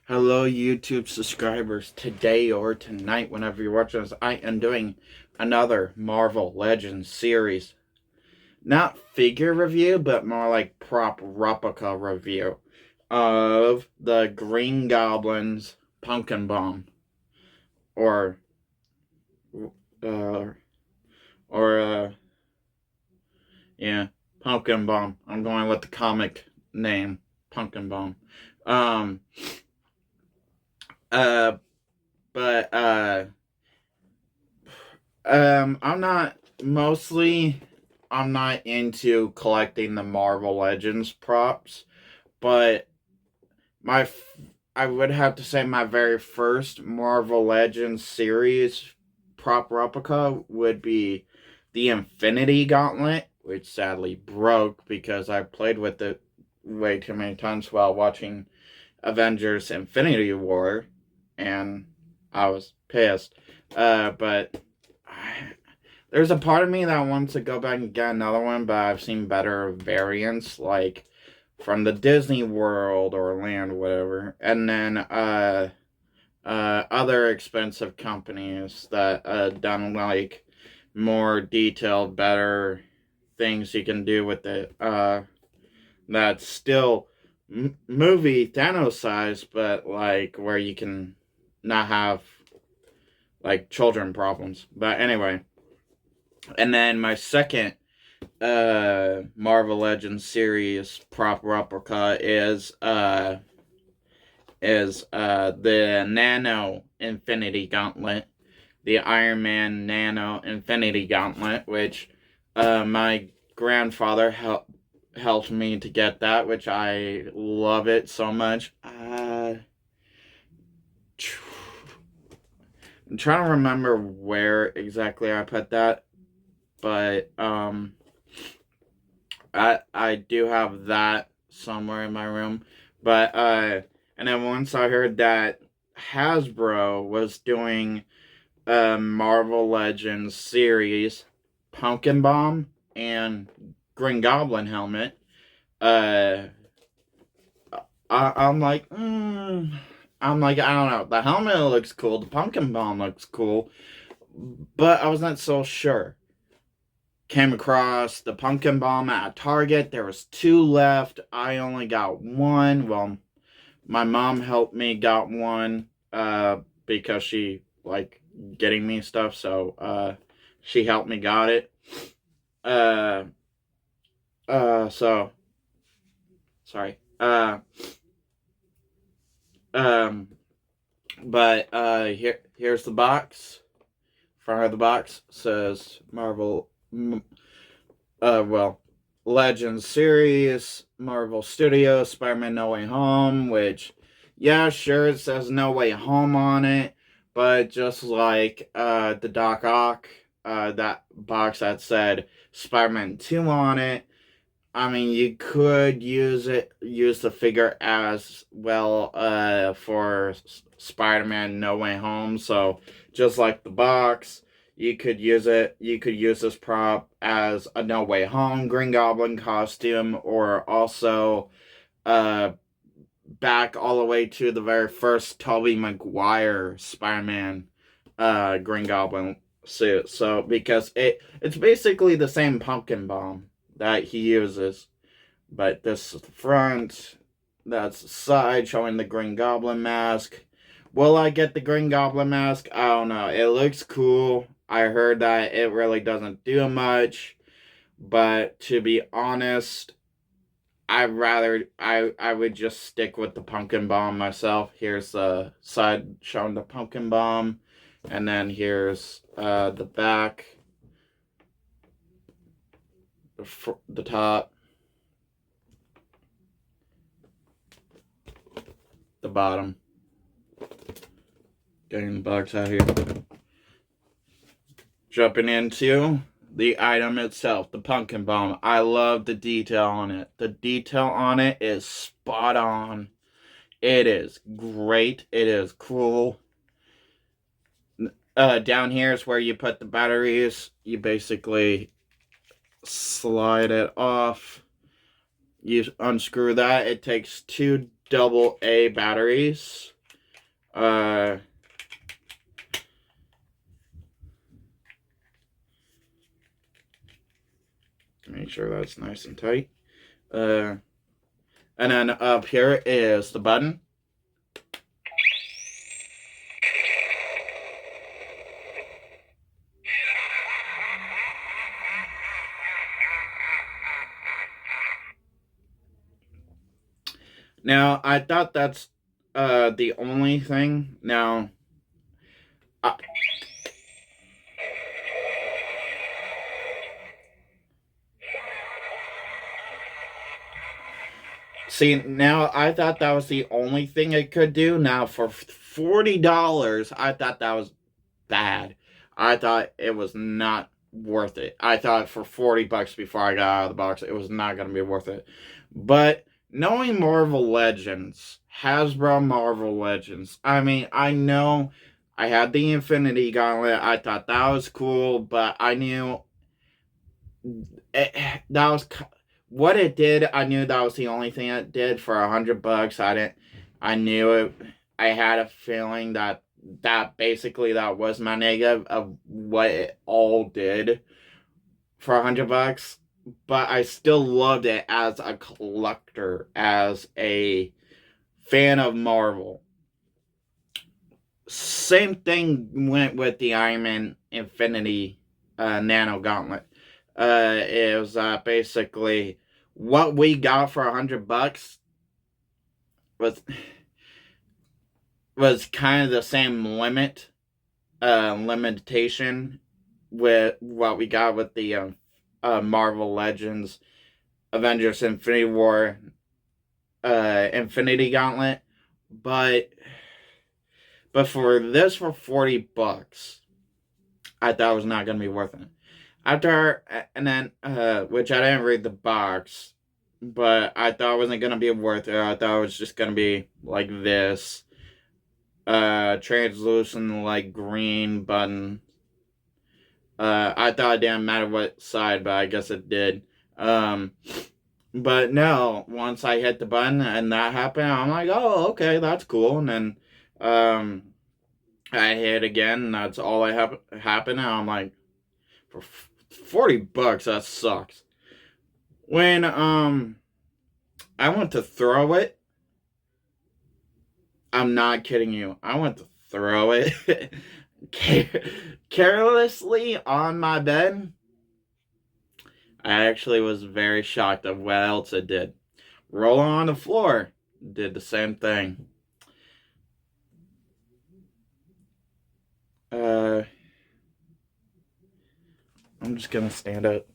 Hello, YouTube subscribers. Today or tonight, whenever you're watching this, I am doing another Marvel Legends series. Not figure review, but more like prop replica review of the Green Goblin's Pumpkin Bomb. Or, uh, or, yeah, Pumpkin Bomb. I'm going with the comic name, Pumpkin Bomb. Um, uh, but, I'm not into collecting the Marvel Legends props, but my I would have to say my very first Marvel Legends series prop replica would be the Infinity Gauntlet, which sadly broke because I played with it way too many times while watching Avengers Infinity War, and I was pissed. But there's a part of me that wants to go back and get another one, but I've seen better variants, like from the Disney World or land, whatever. And then other expensive companies that done like more detailed, better things you can do with it. That's still movie Thanos size, but like where you can not have like children problems. But anyway. And then my second Marvel Legends series prop replica is the Nano Infinity Gauntlet, the Iron Man Nano Infinity Gauntlet, which my grandfather helped me to get that, which I love it so much. I'm trying to remember where exactly I put that, but I do have that somewhere in my room. But and then once I heard that Hasbro was doing a Marvel Legends series, Pumpkin Bomb and Green Goblin helmet, uh I'm like, I don't know. The helmet looks cool. The pumpkin bomb looks cool, but I wasn't so sure. Came across the pumpkin bomb at Target. There was two left. I only got one. Well, my mom helped me got one because she like getting me stuff, so she helped me got it. Uh so sorry. Um but here's the box. Front of the box says Marvel well, Legends series, Marvel Studios, Spider-Man No Way Home, which, yeah, sure, it says No Way Home on it, but just like the Doc Ock, that box that said Spider-Man 2 on it, I mean, you could use the figure as well for Spider-Man No Way Home, so just like the box, you could use this prop as a No Way Home Green Goblin costume, or also uh, back all the way to the very first Tobey Maguire Spider-Man Green Goblin suit. So because it's basically the same pumpkin bomb that he uses, but this is the front, that's the side showing the Green Goblin mask. Will I get the Green Goblin mask? I don't know. It looks cool. I heard that it really doesn't do much, but to be honest, I would just stick with the pumpkin bomb myself. Here's the side showing the pumpkin bomb, and then here's the back, the top, the bottom. Getting the box out here. Jumping into the item itself, the pumpkin bomb. I love the detail on it. The detail on it is spot on. It is great. It is cool. Down here is where you put the batteries. You basically slide it off. You unscrew that. It takes two AA batteries. Make sure that's nice and tight. And then up here is the button. Now, I thought that's the only thing. Now, see, now I thought that was the only thing it could do. Now, for $40, I thought that was bad. I thought it was not worth it. I thought for $40 before I got out of the box, it was not going to be worth it. But knowing Marvel Legends, Hasbro Marvel Legends, I mean, I know I had the Infinity Gauntlet. I thought that was cool, but I knew that was what it did. I knew that was the only thing it did for $100. I knew it. I had a feeling that basically that was my negative of what it all did for $100. But I still loved it as a collector, as a fan of Marvel. Same thing went with the Iron Man Infinity Nano Gauntlet. It was basically what we got for $100 was kind of the same limitation with what we got with the Marvel Legends Avengers Infinity War Infinity Gauntlet, but for this, for $40, I thought it was not going to be worth it. After, and then, which I didn't read the box, but I thought it wasn't going to be worth it. I thought it was just going to be like this, translucent, like, green button. I thought it didn't matter what side, but I guess it did. But no, once I hit the button and that happened, I'm like, oh, okay, that's cool. And then, I hit again, and that's all I happened. And I'm like, for $40, that sucks. When I went to throw it, I'm not kidding you. I went to throw it carelessly on my bed. I actually was very shocked at what else it did. Rolling on the floor did the same thing. I'm just gonna stand up.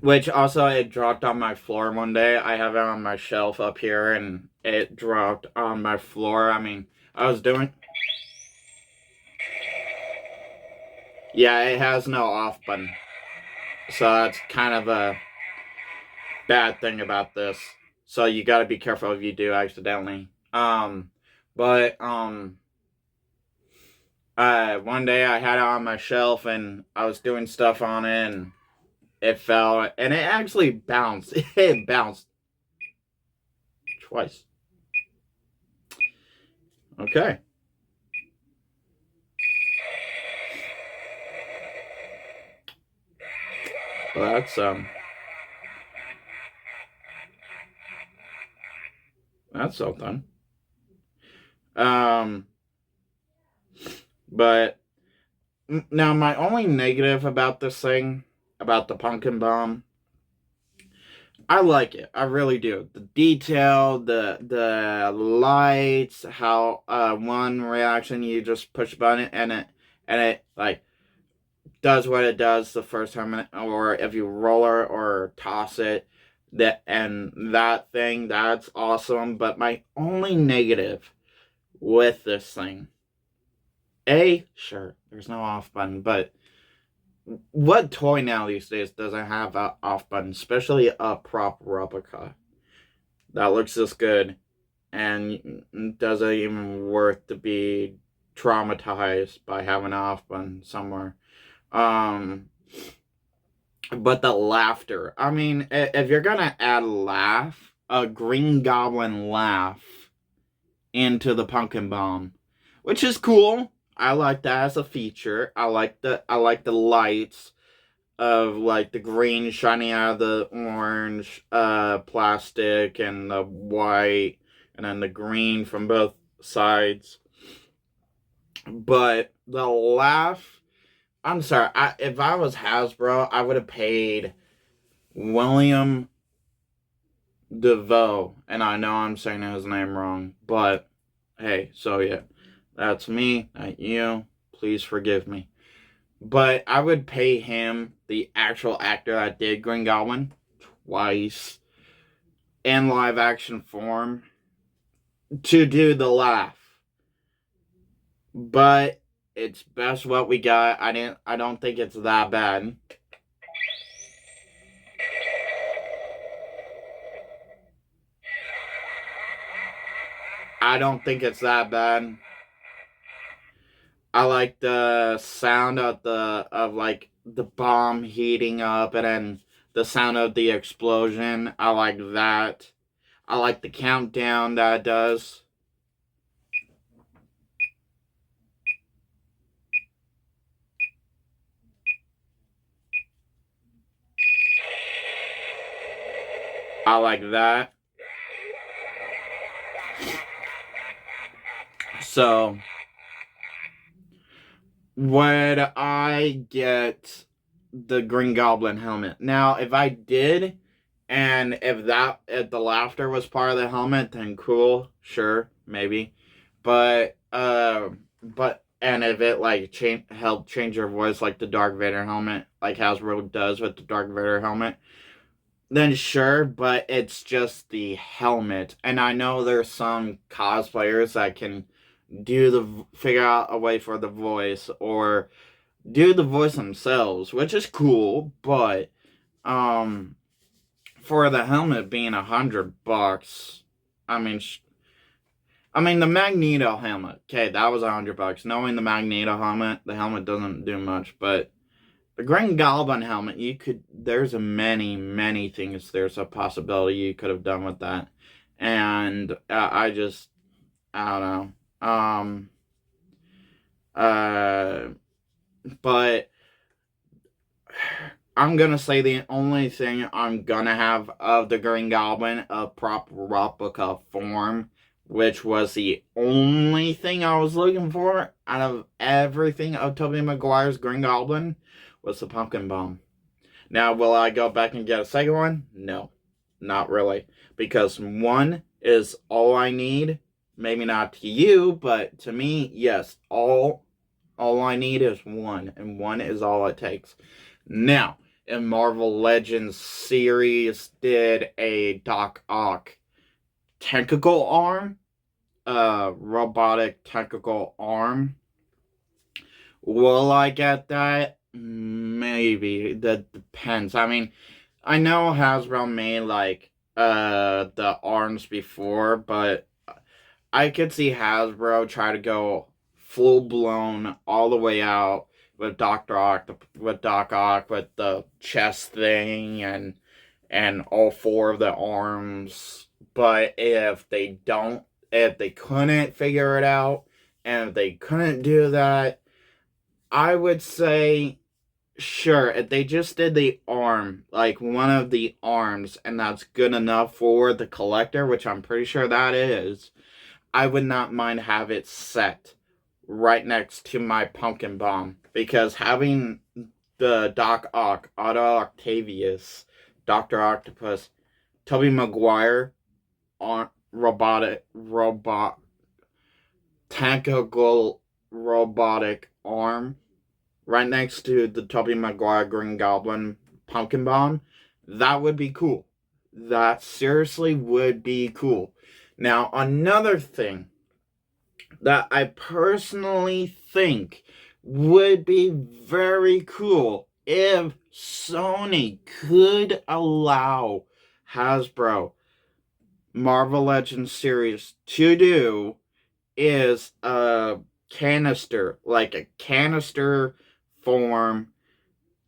Which also, it dropped on my floor one day. I have it on my shelf up here, and it dropped on my floor. I mean, I was doing... Yeah, it has no off button. So that's kind of a bad thing about this. So you gotta be careful if you do accidentally. One day I had it on my shelf, and I was doing stuff on it, and it fell, and it actually bounced. It bounced twice. Okay. Well, that's something. But now my only negative about this thing, about the pumpkin bomb, I like it. I really do. The detail, the lights, how one reaction you just push a button and it like does what it does the first time, or if you roll it or toss it, that thing, that's awesome. But my only negative with this thing, sure, there's no off button, but what toy now these days doesn't have an off button, especially a prop replica that looks this good and doesn't even worth to be traumatized by having an off button somewhere. Um, but the laughter. I mean, if you're gonna add laugh, a Green Goblin laugh into the pumpkin bomb, which is cool. I like that as a feature. I like the lights of like the green shining out of the orange plastic and the white and then the green from both sides. But the laugh, I'm sorry, if I was Hasbro, I would have paid William DeVoe, and I know I'm saying his name wrong, but hey, so yeah, that's me, not you. Please forgive me. But I would pay him, the actual actor that did Green Goblin, twice in live action form to do the laugh. But it's best what we got. I don't think it's that bad. I don't think it's that bad. I like the sound of like the bomb heating up and then the sound of the explosion. I like that. I like the countdown that it does. I like that. So, would I get the Green Goblin helmet? Now, if I did, and if the laughter was part of the helmet, then cool, sure, maybe. And if it like helped change your voice like the Dark Vader helmet, like Hasbro does with the Dark Vader helmet, then sure, but it's just the helmet. And I know there's some cosplayers that can figure out a way for the voice or do the voice themselves, which is cool, but um for the helmet being $100, I mean the Magneto helmet, okay, that was $100. Knowing the Magneto helmet, the helmet doesn't do much, but the Green Goblin helmet, there's many things, there's a possibility you could have done with that. And I don't know. But I'm gonna say the only thing I'm gonna have of the Green Goblin, a prop replica form, which was the only thing I was looking for out of everything of Tobey Maguire's Green Goblin, was the pumpkin bomb. Now, will I go back and get a second one? No, not really, because one is all I need. Maybe not to you, but to me, yes, all I need is one, and one is all it takes. Now, in Marvel Legends series did a Doc Ock tentacle arm, robotic tentacle arm. Will I get that? Maybe. That depends. I mean, I know Hasbro made like the arms before, but I could see Hasbro try to go full blown all the way out with Doc Ock with the chest thing and all four of the arms. But if they couldn't figure it out, and if they couldn't do that, I would say sure, if they just did the arm, like one of the arms, and that's good enough for the collector, which I'm pretty sure that is, I would not mind have it set right next to my pumpkin bomb, because having the Doc Ock, Otto Octavius, Dr. Octopus, Tobey Maguire on tentacle robotic arm right next to the Tobey Maguire Green Goblin pumpkin bomb, that would be cool. That seriously would be cool. Now, another thing that I personally think would be very cool if Sony could allow Hasbro Marvel Legends series to do is a canister, like a canister form,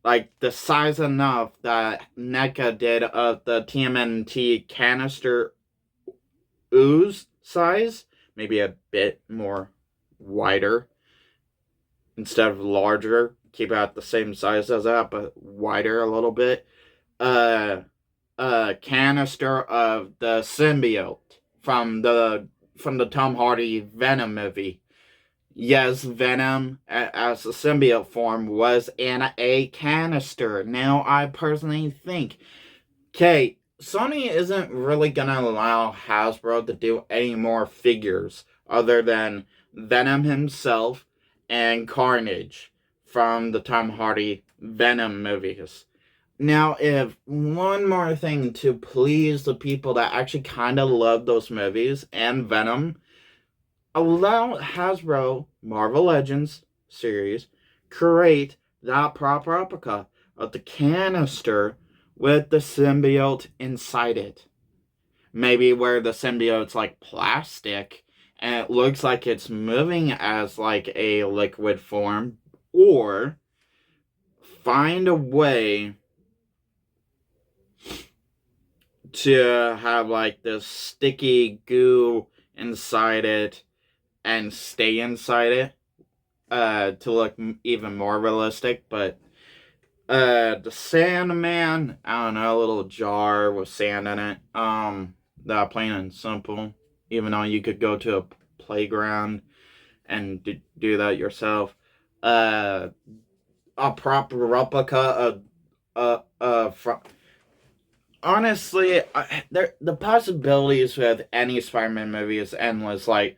like the size enough that NECA did of the TMNT canister ooze size, maybe a bit more wider instead of larger. Keep it at the same size as that, but wider a little bit. A canister of the symbiote from the Tom Hardy Venom movie. Yes, Venom as a symbiote form was in a canister. Now, I personally think, okay, Sony isn't really gonna allow Hasbro to do any more figures other than Venom himself and Carnage from the Tom Hardy Venom movies. Now, if one more thing to please the people that actually kind of love those movies and Venom, allow Hasbro Marvel Legends series create that proper replica of the canister with the symbiote inside it. Maybe where the symbiote's like plastic and it looks like it's moving as like a liquid form, or find a way to have like this sticky goo inside it and stay inside it to look even more realistic. But the Sandman, I don't know, a little jar with sand in it. That plain and simple. Even though you could go to a playground and do that yourself. A proper replica from. Honestly, the possibilities with any Spider-Man movie is endless. Like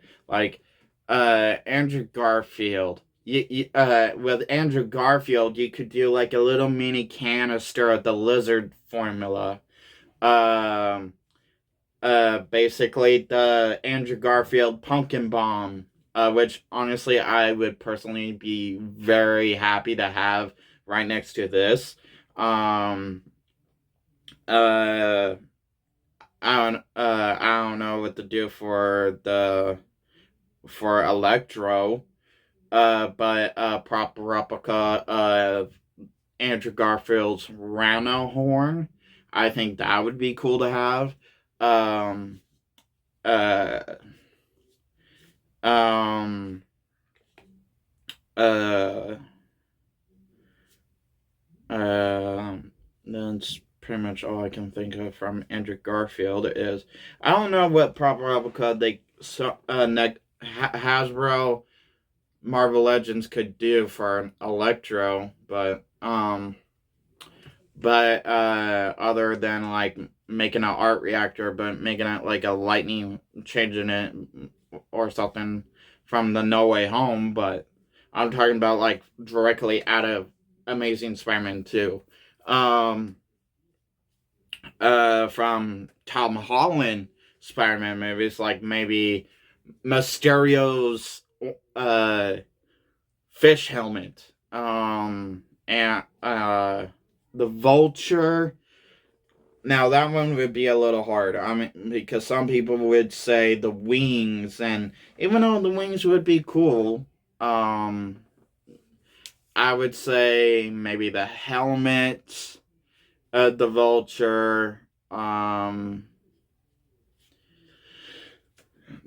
Andrew Garfield. With Andrew Garfield, you could do like a little mini canister of the lizard formula. Um, Basically the Andrew Garfield pumpkin bomb, which honestly I would personally be very happy to have right next to this. Um, uh, I don't know what to do for Electro. But a proper replica of Andrew Garfield's Rhino horn. I think that would be cool to have. Um, uh, um, uh, that's pretty much all I can think of from Andrew Garfield. Is I don't know what proper replica Hasbro Marvel Legends could do for an Electro, but other than like making an art reactor, but making it like a lightning, changing it or something from the No Way Home. But I'm talking about like directly out of Amazing Spider-Man 2. From Tom Holland Spider-Man movies, like maybe Mysterio's fish helmet. And the Vulture. Now that one would be a little hard. I mean, because some people would say the wings, and even though the wings would be cool, I would say maybe the helmet, the Vulture. The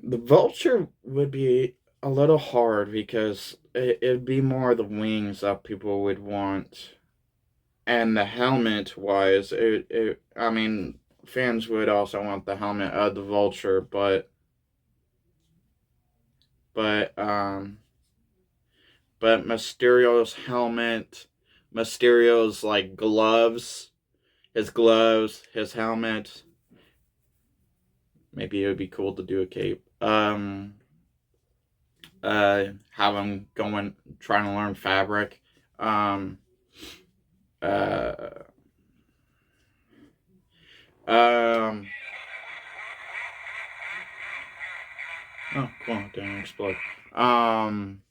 Vulture would be a little hard because it'd be more the wings that people would want. And the helmet wise, I mean, fans would also want the helmet of the Vulture, but but Mysterio's helmet, Mysterio's like gloves, his helmet. Maybe it would be cool to do a cape. Have him going trying to learn fabric. Um, uh, um. Oh, cool! Didn't explode. Um.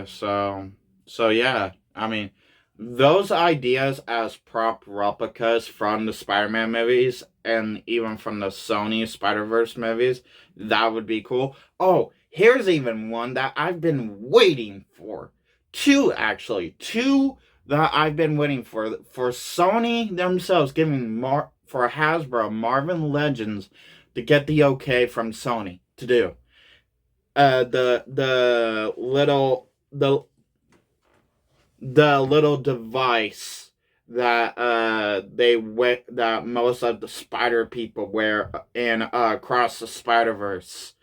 So So yeah, I mean, those ideas as prop replicas from the Spider-Man movies and even from the Sony Spider-Verse movies, that would be cool. Oh, here's even one that I've been waiting for. Two, actually. Two that I've been waiting for Sony themselves giving for Hasbro Marvel Legends to get the okay from Sony to do. The little device that that most of the spider people wear in across the Spider-Verse.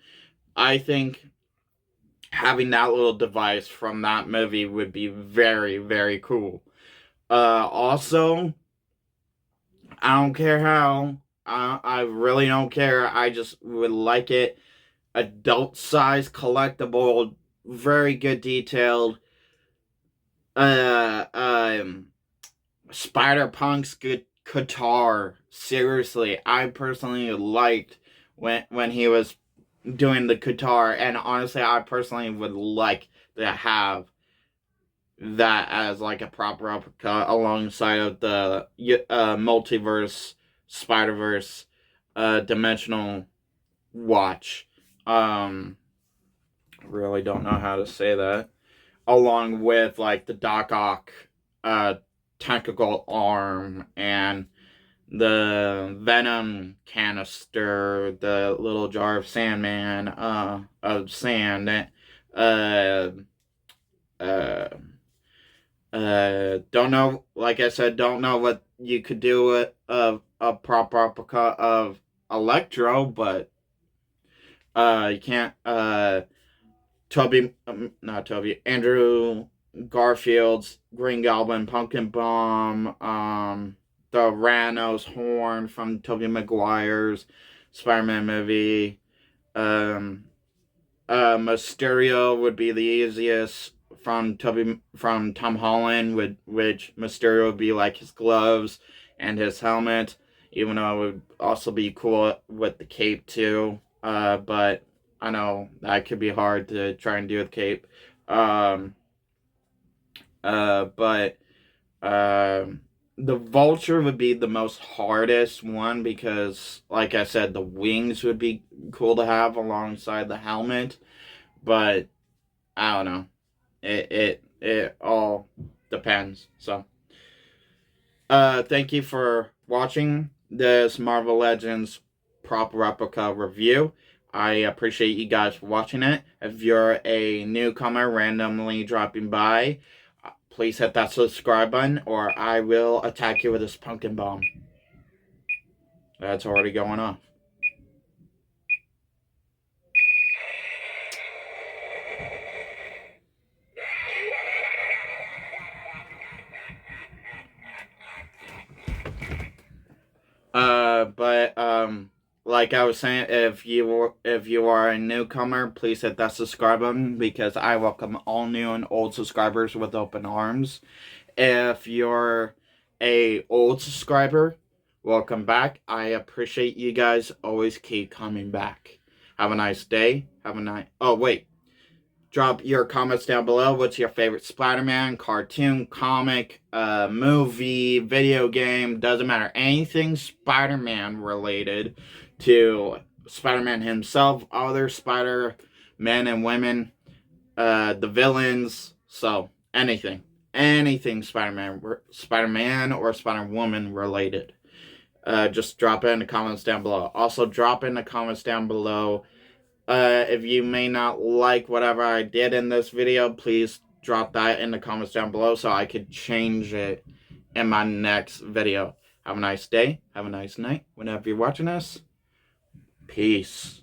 I think having that little device from that movie would be very, very cool. Also, I don't care how. I really don't care. I just would like it. Adult size collectible, very good detailed. Uh, um, Spider-Punk's good guitar. Seriously, I personally liked when he was doing the guitar, and honestly, I personally would like to have that as like a proper replica alongside of the multiverse Spider-Verse dimensional watch. Really don't know how to say that. Along with like the Doc Ock uh tentacle arm and the Venom canister, the little jar of Sandman, of sand. Uh, uh, don't know. Like I said, don't know what you could do with a prop replica of Electro, but you can't. Not Toby, Andrew Garfield's Green Goblin, Pumpkin Bomb, the Rano's horn from Tobey Maguire's Spider-Man movie, um, Mysterio would be the easiest from Tom Holland, which Mysterio would be like his gloves and his helmet, even though it would also be cool with the cape too. But I know that could be hard to try and do with cape. Um, but the Vulture would be the most hardest one because, like I said, the wings would be cool to have alongside the helmet. But I don't know. It all depends. So, thank you for watching this Marvel Legends prop replica review. I appreciate you guys watching it. If you're a newcomer randomly dropping by, please hit that subscribe button or I will attack you with this pumpkin bomb. That's already going off. But like I was saying, if you are a newcomer, please hit that subscribe button because I welcome all new and old subscribers with open arms. If you're a old subscriber, welcome back. I appreciate you guys. Always keep coming back. Have a nice day. Have a nice. Oh wait. Drop your comments down below. What's your favorite Spider-Man cartoon, comic, movie, video game? Doesn't matter. Anything Spider-Man related to Spider-Man himself, other Spider-Men and women, the villains. So anything Spider-Man or Spider-Woman related. Just drop it in the comments down below. Also, drop in the comments down below. If you may not like whatever I did in this video, please drop that in the comments down below so I could change it in my next video. Have a nice day. Have a nice night. Whenever you're watching this. Peace.